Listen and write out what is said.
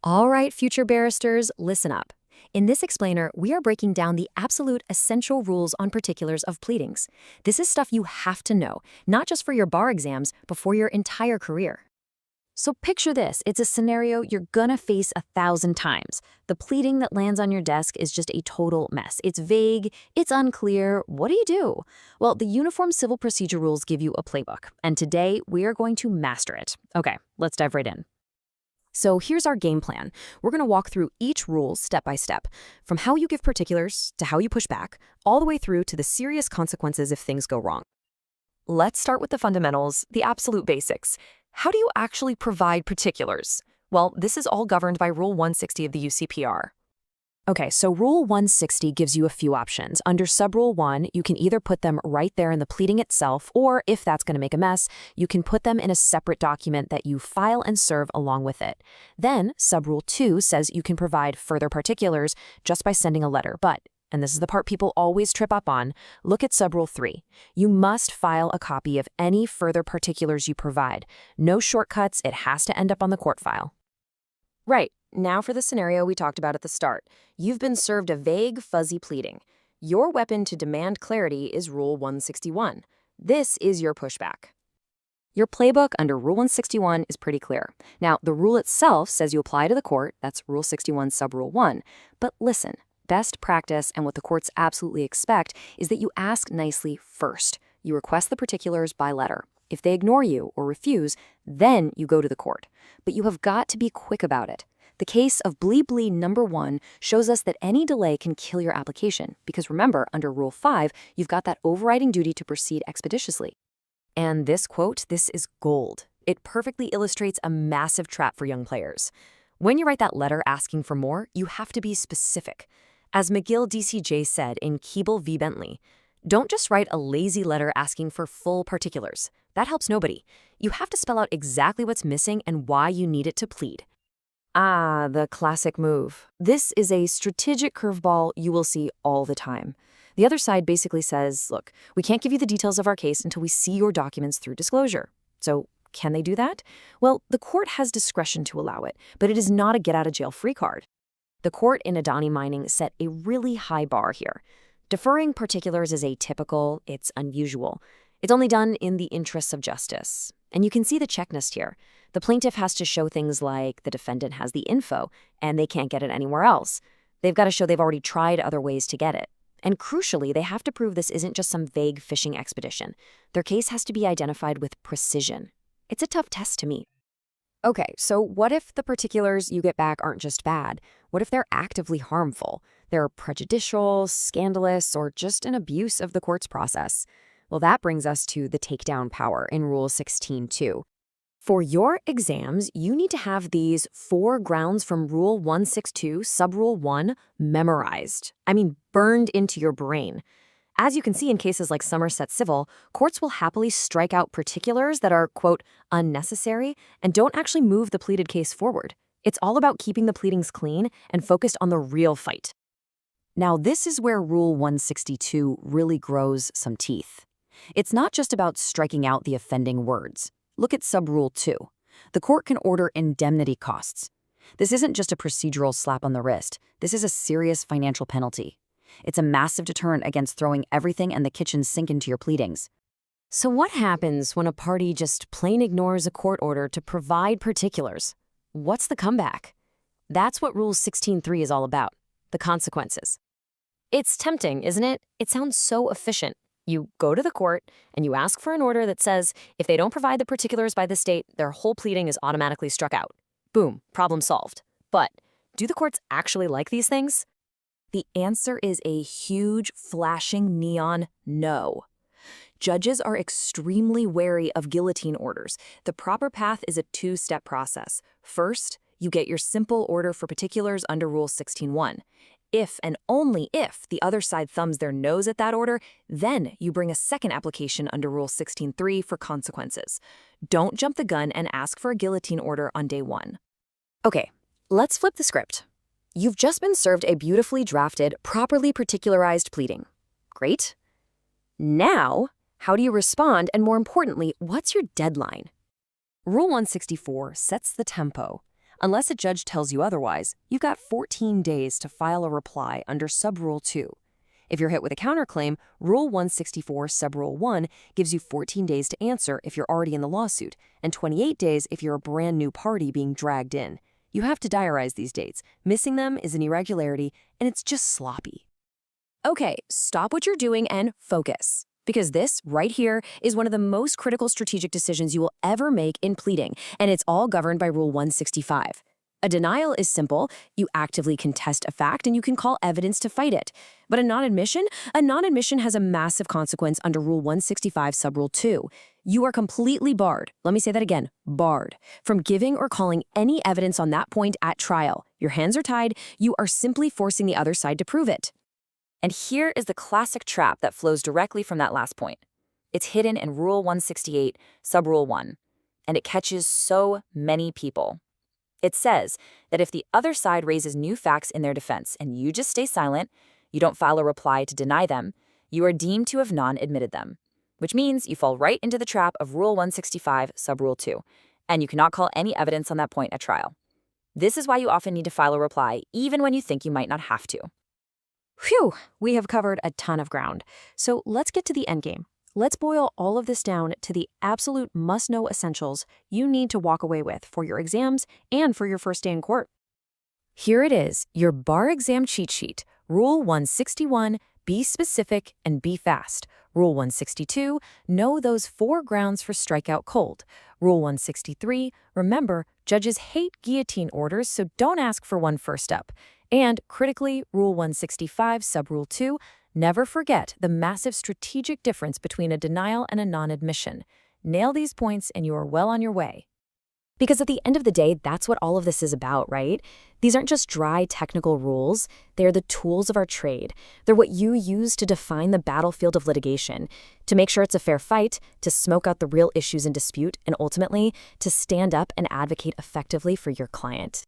All right, future barristers, listen up. In this explainer, we are breaking down the absolute essential rules on particulars of pleadings. This is stuff you have to know, not just for your bar exams, but for your entire career. So picture this. It's a scenario you're gonna face 1,000 times. The pleading that lands on your desk is just a total mess. It's vague, it's unclear. What do you do? Well, the Uniform Civil Procedure Rules give you a playbook, and today we are going to master it. Okay, let's dive right in. So here's our game plan. We're going to walk through each rule step by step, from how you give particulars to how you push back, all the way through to the serious consequences if things go wrong. Let's start with the fundamentals, the absolute basics. How do you actually provide particulars? Well, this is all governed by Rule 160 of the UCPR. Okay, so Rule 160 gives you a few options. Under Subrule 1, you can either put them right there in the pleading itself, or if that's going to make a mess, you can put them in a separate document that you file and serve along with it. Then, Subrule 2 says you can provide further particulars just by sending a letter, but, and this is the part people always trip up on, look at Subrule 3. You must file a copy of any further particulars you provide. No shortcuts, it has to end up on the court file. Right. Now for the scenario we talked about at the start. You've been served a vague, fuzzy pleading. Your weapon to demand clarity is Rule 161. This is your pushback. Your playbook under Rule 161 is pretty clear. Now, the rule itself says you apply to the court, that's Rule 61 Subrule 1. But listen, best practice and what the courts absolutely expect is that you ask nicely first. You request the particulars by letter. If they ignore you or refuse, then you go to the court. But you have got to be quick about it. The case of Blee number 1 shows us that any delay can kill your application, because remember, under Rule 5, you've got that overriding duty to proceed expeditiously. And this quote, this is gold. It perfectly illustrates a massive trap for young players. When you write that letter asking for more, you have to be specific. As McGill DCJ said in Keeble v. Bentley, don't just write a lazy letter asking for full particulars. That helps nobody. You have to spell out exactly what's missing and why you need it to plead. Ah, the classic move. This is a strategic curveball you will see all the time. The other side basically says, look, we can't give you the details of our case until we see your documents through disclosure. So can they do that? Well, the court has discretion to allow it, but it is not a get-out-of-jail-free card. The court in Adani Mining set a really high bar here. Deferring particulars is atypical, it's unusual. It's only done in the interests of justice. And you can see the checklist here. The plaintiff has to show things like the defendant has the info, and they can't get it anywhere else. They've got to show they've already tried other ways to get it. And crucially, they have to prove this isn't just some vague fishing expedition. Their case has to be identified with precision. It's a tough test to meet. Okay, so what if the particulars you get back aren't just bad? What if they're actively harmful? They're prejudicial, scandalous, or just an abuse of the court's process? Well, that brings us to the takedown power in Rule 16.2. For your exams, you need to have these 4 grounds from Rule 162, Subrule 1, memorized. I mean, burned into your brain. As you can see in cases like Somerset Civil, courts will happily strike out particulars that are, quote, unnecessary and don't actually move the pleaded case forward. It's all about keeping the pleadings clean and focused on the real fight. Now, this is where Rule 162 really grows some teeth. It's not just about striking out the offending words. Look at Subrule 2. The court can order indemnity costs. This isn't just a procedural slap on the wrist. This is a serious financial penalty. It's a massive deterrent against throwing everything and the kitchen sink into your pleadings. So what happens when a party just plain ignores a court order to provide particulars? What's the comeback? That's what Rule 16.3 is all about, the consequences. It's tempting, isn't it? It sounds so efficient. You go to the court and you ask for an order that says if they don't provide the particulars by this date, their whole pleading is automatically struck out. Boom, problem solved. But do the courts actually like these things? The answer is a huge, flashing neon no. Judges are extremely wary of guillotine orders. The proper path is a 2-step process. First, you get your simple order for particulars under Rule 16.1. If and only if the other side thumbs their nose at that order, then you bring a second application under Rule 16.3 for consequences. Don't jump the gun and ask for a guillotine order on day 1. Okay, let's flip the script. You've just been served a beautifully drafted, properly particularized pleading. Great. Now, how do you respond, and more importantly, what's your deadline? Rule 164 sets the tempo. Unless a judge tells you otherwise, you've got 14 days to file a reply under Subrule 2. If you're hit with a counterclaim, Rule 164 Subrule 1 gives you 14 days to answer if you're already in the lawsuit, and 28 days if you're a brand new party being dragged in. You have to diarize these dates. Missing them is an irregularity, and it's just sloppy. Okay, stop what you're doing and focus. Because this, right here, is one of the most critical strategic decisions you will ever make in pleading, and it's all governed by Rule 165. A denial is simple. You actively contest a fact, and you can call evidence to fight it. But a non-admission has a massive consequence under Rule 165 Subrule 2. You are completely barred, let me say that again, barred, from giving or calling any evidence on that point at trial. Your hands are tied. You are simply forcing the other side to prove it. And here is the classic trap that flows directly from that last point. It's hidden in Rule 168, Subrule 1, and it catches so many people. It says that if the other side raises new facts in their defense and you just stay silent, you don't file a reply to deny them, you are deemed to have non-admitted them, which means you fall right into the trap of Rule 165, Subrule 2, and you cannot call any evidence on that point at trial. This is why you often need to file a reply, even when you think you might not have to. Phew, we have covered a ton of ground. So let's get to the endgame. Let's boil all of this down to the absolute must-know essentials you need to walk away with for your exams and for your first day in court. Here it is, your bar exam cheat sheet. Rule 161, be specific and be fast. Rule 162, know those 4 grounds for strikeout cold. Rule 163, remember, judges hate guillotine orders, so don't ask for one first up. And, critically, Rule 165, Subrule 2, never forget the massive strategic difference between a denial and a non-admission. Nail these points and you are well on your way. Because at the end of the day, that's what all of this is about, right? These aren't just dry technical rules. They're the tools of our trade. They're what you use to define the battlefield of litigation, to make sure it's a fair fight, to smoke out the real issues in dispute, and ultimately, to stand up and advocate effectively for your client.